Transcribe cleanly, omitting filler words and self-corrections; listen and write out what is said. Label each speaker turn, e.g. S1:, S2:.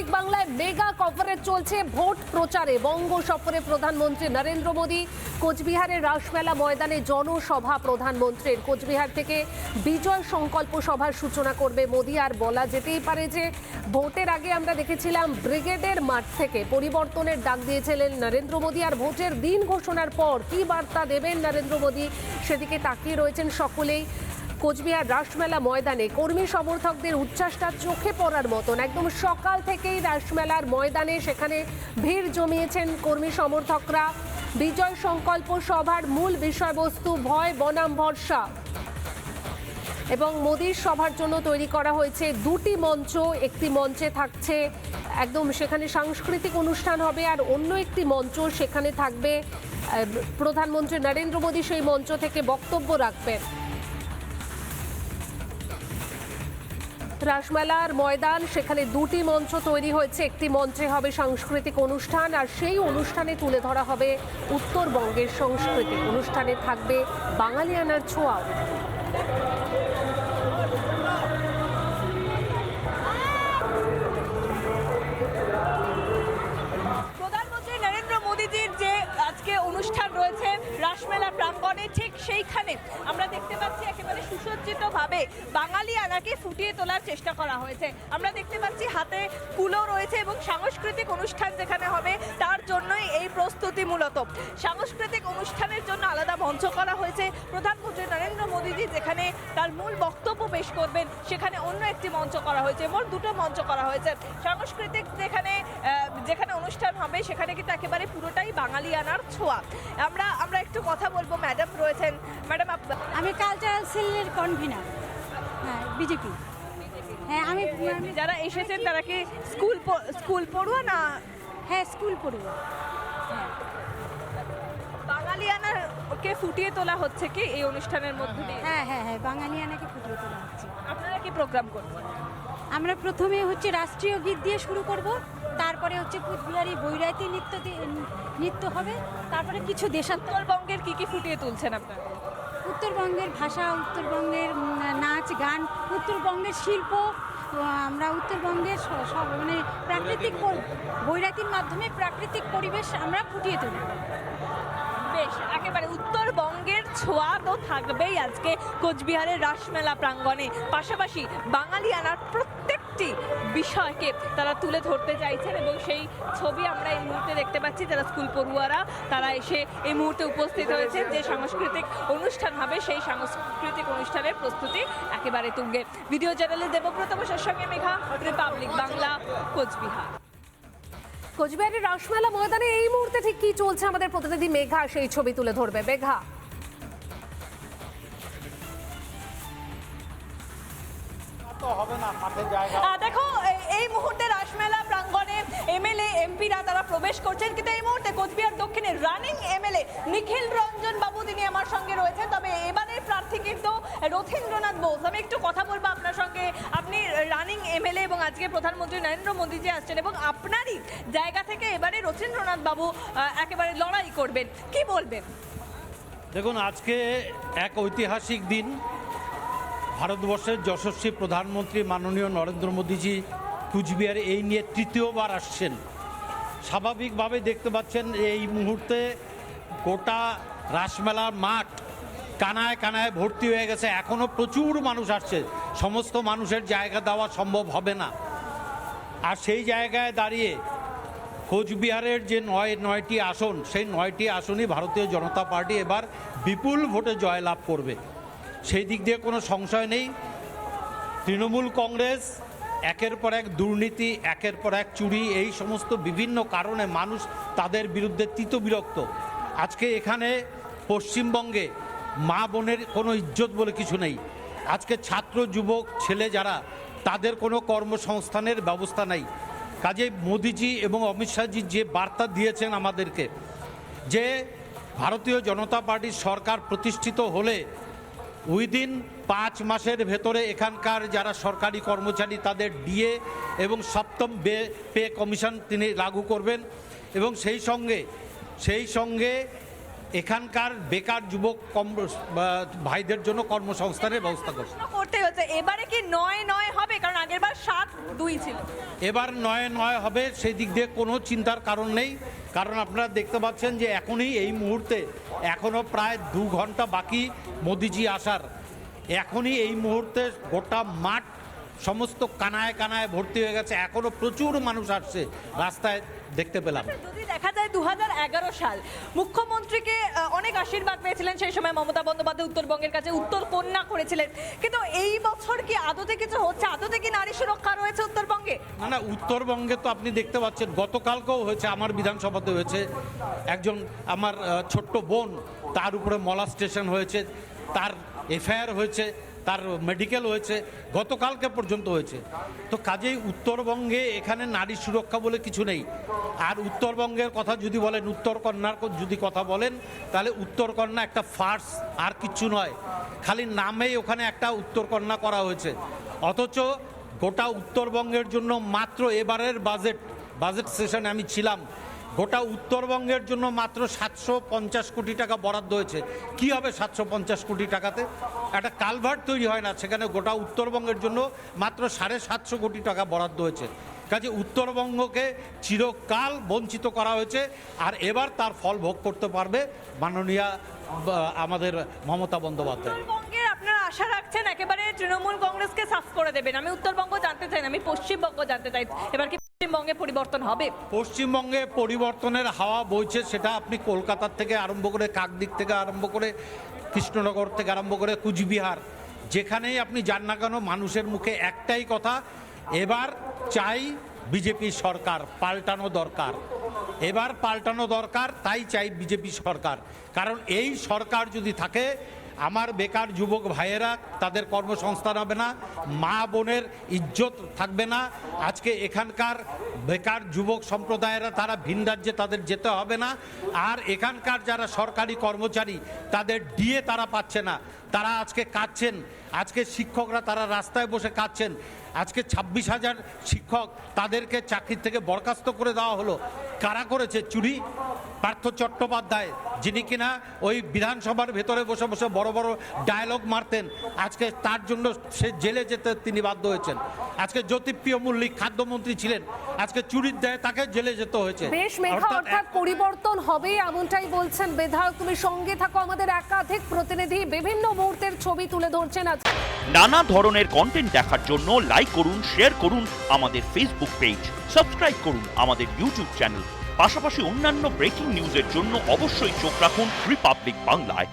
S1: Republic বাংলায় mega coverage চলছে vote প্রচারে। বঙ্গ সফরে প্রধানমন্ত্রী নরেন্দ্র মোদী। কোচবিহারের রাসমেলা ময়দানে জনসভা প্রধানমন্ত্রীর। কোচবিহার থেকে বিজয় সংকল্প সভার সূচনা করবে মোদী। আর বলা যেতেই পারে যে ভোটের আগে আমরা দেখেছিলাম ব্রিগেডের মাঠ থেকে পরিবর্তনের ডাক দিয়েছিলেন নরেন্দ্র মোদী। আর ভোটের দিন ঘোষণার পর কি বার্তা দেবেন নরেন্দ্র মোদী সেদিকে তাকিয়ে রয়েছেন সকলেই। কোচবিহার রাসমেলা ময়দানে কর্মী সমর্থকদের উচ্ছ্বাসটা চোখে পড়ার মতন। একদম সকাল থেকেই রাসমেলার ময়দানে সেখানে ভিড় জমিয়েছেন কর্মী সমর্থকরা। বিজয় সংকল্প সভার মূল বিষয়বস্তু ভয় বনাম ভরসা। এবং মোদীর সভার জন্য তৈরি করা হয়েছে দুটি মঞ্চ। একটি মঞ্চে থাকছে একদম সেখানে সাংস্কৃতিক অনুষ্ঠান হবে, আর অন্য একটি মঞ্চ সেখানে থাকবে প্রধানমন্ত্রী নরেন্দ্র মোদী সেই মঞ্চ থেকে বক্তব্য রাখবেন। রাসমেলার ময়দান, সেখানে দুটি মঞ্চ তৈরি হয়েছে। একটি মঞ্চে হবে সাংস্কৃতিক অনুষ্ঠান, আর সেই অনুষ্ঠানে তুলে ধরা হবে উত্তরবঙ্গের সংস্কৃতি। অনুষ্ঠানে থাকবে বাঙালিয়ানার ছোঁয়াও।
S2: প্রধানমন্ত্রী নরেন্দ্র মোদীজির যে আজকে অনুষ্ঠান রয়েছে রাসমেলা প্রাঙ্গণে, ঠিক সেইখানে আমরা দেখতে পাচ্ছি একেবারে সুসজ্জিতভাবে বাঙালিয়ানাকে ফুটিয়ে তোলার চেষ্টা করা হয়েছে। আমরা দেখতে পাচ্ছি হাতে কুলো রয়েছে এবং সাংস্কৃতিক অনুষ্ঠান যেখানে হবে তার জন্যই এই প্রস্তুতি। মূলত সাংস্কৃতিক অনুষ্ঠানের জন্য আলাদা মঞ্চ করা হয়েছে। প্রধানমন্ত্রী নরেন্দ্র মোদীজি যেখানে তার মূল বক্তব্য পেশ করবেন সেখানে অন্য একটি মঞ্চ করা হয়েছে। মোট দুটো মঞ্চ করা হয়েছে। সাংস্কৃতিক যেখানে অনুষ্ঠান হবে সেখানে কিন্তু একেবারে পুরোটাই বাঙালিয়ানার ছোঁয়া। আমরা একটু কথা বলবো। ম্যাডাম রয়েছেন। ম্যাডাম,
S3: আমি কালচারাল সেলের কনভিনার। হ্যাঁ, বিজেপি। হ্যাঁ, আমি
S2: যারা এসেছেন তারা কি স্কুল পড়ুয়া না?
S3: হ্যাঁ, স্কুল পড়ুয়া। হ্যাঁ,
S2: বাঙালিয়ানাকে ফুটিয়ে তোলা হচ্ছে কি এই অনুষ্ঠানের মধ্যে দিয়ে?
S3: হ্যাঁ, হ্যাঁ, হ্যাঁ, বাঙালিয়ানাকে ফুটিয়ে তোলা হচ্ছে।
S2: আপনারা কি প্রোগ্রাম করছেন?
S3: আমরা প্রথমে হচ্ছে রাষ্ট্রীয় গীত দিয়ে শুরু করব, তারপরে হচ্ছে কুচবিহারি বৈরাইতি নৃত্য হবে, তারপরে কিছু
S2: উত্তরবঙ্গের কি ফুটিয়ে তুলছেন আপনারা?
S3: উত্তরবঙ্গের ভাষা, উত্তরবঙ্গের নাচ গান, উত্তরবঙ্গের শিল্প। আমরা উত্তরবঙ্গের সব মানে প্রাকৃতিক বৈরাতির মাধ্যমে প্রাকৃতিক পরিবেশ আমরা ফুটিয়ে তুলি।
S2: বেশ, একেবারে উত্তরবঙ্গের ছোঁয়া তো থাকবেই আজকে কোচবিহারের রাসমেলা প্রাঙ্গণে। পাশাপাশি বাঙালিয়ানার প্রত্যেকটি বিষয়কে তারা তুলে ধরতে চাইছেন এবং সেই ছবি আমরা এই মুহূর্তে দেখতে পাচ্ছি। যারা স্কুল পড়ুয়ারা তারা এসে এই মুহূর্তে উপস্থিত হয়েছে। যে সাংস্কৃতিক অনুষ্ঠান হবে সেই সাংস্কৃতিক অনুষ্ঠানের প্রস্তুতি একেবারে তুঙ্গে। ভিডিও জার্নালিস্ট দেবব্রত বসুর সঙ্গে মেঘা, রিপাবলিক বাংলা, কোচবিহার।
S1: কোচবিহারের রাসমেলা ময়দানে এই মুহূর্তে ঠিক কি চলছে আমাদের প্রতিনিধি মেঘা সেই ছবি তুলে ধরবে। মেঘা,
S2: দেখো এই মুহূর্তে রাসমেলা প্রাঙ্গণে এমএলএ এমপিরা তারা প্রবেশ করছেন, কিন্তু এই মুহূর্তে কোচবিহার দক্ষিণের রানিং এমএলএ নিখিল রঞ্জন বাবু তিনি আমার সঙ্গে রয়েছেন। তবে এবারের প্রার্থী কিন্তু রথীন্দ্রনাথ বোস। আমি একটু কথা বলবো আপনার সঙ্গে। আপনি রানিং এমএলএ এবং আজকে প্রধানমন্ত্রী নরেন্দ্র মোদীজি আসছেন এবং আপনারই জায়গা থেকে এবারে রথীন্দ্রনাথ বাবু একেবারে লড়াই করবেন, কি বলবেন?
S4: দেখুন, আজকে এক ঐতিহাসিক দিন। ভারতবর্ষের যশস্বী প্রধানমন্ত্রী মাননীয় নরেন্দ্র মোদীজি কুচবিহারে এই নিয়ে তৃতীয়বার আসছেন। স্বাভাবিকভাবে দেখতে পাচ্ছেন এই মুহূর্তে গোটা রাসমেলার মাঠ কানায় কানায় ভর্তি হয়ে গেছে। এখনও প্রচুর মানুষ আসছে। সমস্ত মানুষের জায়গা দেওয়া সম্ভব হবে না। আর সেই জায়গায় দাঁড়িয়ে কোচবিহারের যে নয়টি আসন, সেই 9টি আসনই ভারতীয় জনতা পার্টি এবার বিপুল ভোটে জয়লাভ করবে। সেই দিক দিয়ে কোনো সংশয় নেই। তৃণমূল কংগ্রেস একের পর এক দুর্নীতি, একের পর এক চুরি, এই সমস্ত বিভিন্ন কারণে মানুষ তাদের বিরুদ্ধে তিতবিরক্ত। আজকে এখানে পশ্চিমবঙ্গে মা বোনের কোনো ইজ্জত বলে কিছু নেই। আজকে ছাত্র যুবক ছেলে যারা, তাদের কোনো কর্মসংস্থানের ব্যবস্থা নেই। কাজে মোদিজি এবং অমিত শাহজি যে বার্তা দিয়েছেন আমাদেরকে, যে ভারতীয় জনতা পার্টির সরকার প্রতিষ্ঠিত হলে উইদিন 5 মাসের ভেতরে এখানকার যারা সরকারি কর্মচারী তাদের ডিএ এবং 7ম পে কমিশন তিনি লাগু করবেন এবং সেই সঙ্গে এখানকার বেকার যুবক ভাইদের জন্য কর্মসংস্থানের ব্যবস্থা করছে।
S2: প্রশ্ন করতে হচ্ছে এবারে কি 9-9 হবে, কারণ আগেরবার 7-2 ছিল।
S4: এবার 9-9 হবে, সেই দিক দিয়ে কোনো চিন্তার কারণ নেই। কারণ আপনারা দেখতে পাচ্ছেন যে এখনই এই মুহূর্তে এখনও প্রায় 2 ঘন্টা বাকি মোদিজি আসার। এখনই এই মুহূর্তে গোটা মাঠ সমস্ত কানায় কানায় ভর্তি হয়ে গেছে, এখনও প্রচুর মানুষ আসছে রাস্তায় দেখতে পেলাম।
S2: যদি দেখা যায় 2011 সাল মুখ্যমন্ত্রীকে অনেক আশীর্বাদ পেয়েছিলেন, সেই সময় মমতা বন্দ্যোপাধ্যায় উত্তরবঙ্গের কাছে উত্তর কন্যা করেছিলেন, কিন্তু এই বছর কি আদতে কিছু হচ্ছে? আদতে কি নারী সুরক্ষা রয়েছে উত্তরবঙ্গে?
S4: না, উত্তরবঙ্গে তো আপনি দেখতে পাচ্ছেন, গতকালকেও হয়েছে, আমার বিধানসভাতে হয়েছে। একজন আমার ছোট্ট বোন, তার উপরে মলাস্টেশন হয়েছে, তার এফআইআর হয়েছে, তার মেডিকেল হয়েছে, গতকালকে পর্যন্ত হয়েছে। তো কাজেই উত্তরবঙ্গে এখানে নারী সুরক্ষা বলে কিছু নেই। আর উত্তরবঙ্গের কথা যদি বলেন, উত্তরকন্যার যদি কথা বলেন, তাহলে উত্তরকন্যা একটা ফার্স, আর কিচ্ছু নয়। খালি নামেই ওখানে একটা উত্তরকন্যা করা হয়েছে, অথচ গোটা উত্তরবঙ্গের জন্য মাত্র এবারের বাজেট সেশনে আমি ছিলাম, গোটা উত্তরবঙ্গের জন্য মাত্র 750 কোটি টাকা বরাদ্দ হয়েছে। কি হবে 750 কোটি টাকাতে? একটা কালভার্ট তৈরি হয় না সেখানে। গোটা উত্তরবঙ্গের জন্য মাত্র 750 কোটি টাকা বরাদ্দ হয়েছে। কাজে উত্তরবঙ্গকে চিরকাল বঞ্চিত করা হয়েছে, আর এবার তার ফল ভোগ করতে পারবে মাননীয়া আমাদের মমতা বন্দ্যোপাধ্যায়।
S2: উত্তরবঙ্গের আপনারা আশা রাখছেন একেবারে তৃণমূল কংগ্রেসকে সাফ করে দেবেন? আমি উত্তরবঙ্গ জানতে চাই না, আমি পশ্চিমবঙ্গ জানতে চাই। এবার কি পশ্চিমবঙ্গে পরিবর্তন হবে?
S4: পশ্চিমবঙ্গে পরিবর্তনের হাওয়া বইছে, সেটা আপনি কলকাতার থেকে আরম্ভ করে, কাকদ্বীপ থেকে আরম্ভ করে, কৃষ্ণনগর থেকে আরম্ভ করে কুচবিহার, যেখানেই আপনি যান না কেন মানুষের মুখে একটাই কথা, এবার চাই বিজেপি সরকার, পাল্টানো দরকার। এবার পাল্টানো দরকার, তাই চাই বিজেপি সরকার। কারণ এই সরকার যদি থাকে, আমার বেকার যুবক ভাইয়েরা তাদের কর্মসংস্থান হবে না, মা বোনের ইজ্জত থাকবে না। আজকে এখানকার বেকার যুবক সম্প্রদায়েরা তারা ভিন রাজ্যে তাদের যেতে হবে না। আর এখানকার যারা সরকারি কর্মচারী তাদের ডিএ তারা পাচ্ছে না, তারা আজকে কাঁদছেন। আজকে শিক্ষকরা তারা রাস্তায় বসে কাঁদছেন। আজকে 26,000 শিক্ষক তাদেরকে চাকরি থেকে বরখাস্ত করে দেওয়া হলো। কারা করেছে চুরি? পার্থ চট্টোপাধ্যায়, যিনি কিনা ওই বিধানসভার ভেতরে বসে বসে বড় বড় ডায়লগ মারতেন, আজকে তার জন্য সে জেলে যেতে তিনি বাধ্য হয়েছেন। আজকে জ্যোতিপ্রিয় মল্লিক খাদ্যমন্ত্রী ছিলেন, আজকে চুরির দায়ে তাকে জেলে যেতে হয়েছে।
S1: বেশ মেঘা, অর্থাৎ পরিবর্তন হবে এমনটাই বলছেন বিধায়ক। তুমি সঙ্গে থাকো, আমাদের একাধিক প্রতিনিধি বিভিন্ন মুহূর্তের ছবি তুলে ধরছেন আজ।
S5: নানা ধরনের কন্টেন্ট দেখার জন্য লাইক করুন, শেয়ার করুন আমাদের ফেসবুক পেজ, সাবস্ক্রাইব করুন আমাদের ইউটিউব চ্যানেল। পাশাপাশি অন্যান্য ব্রেকিং নিউজের জন্য অবশ্যই চোখ রাখুন রিপাবলিক বাংলায়।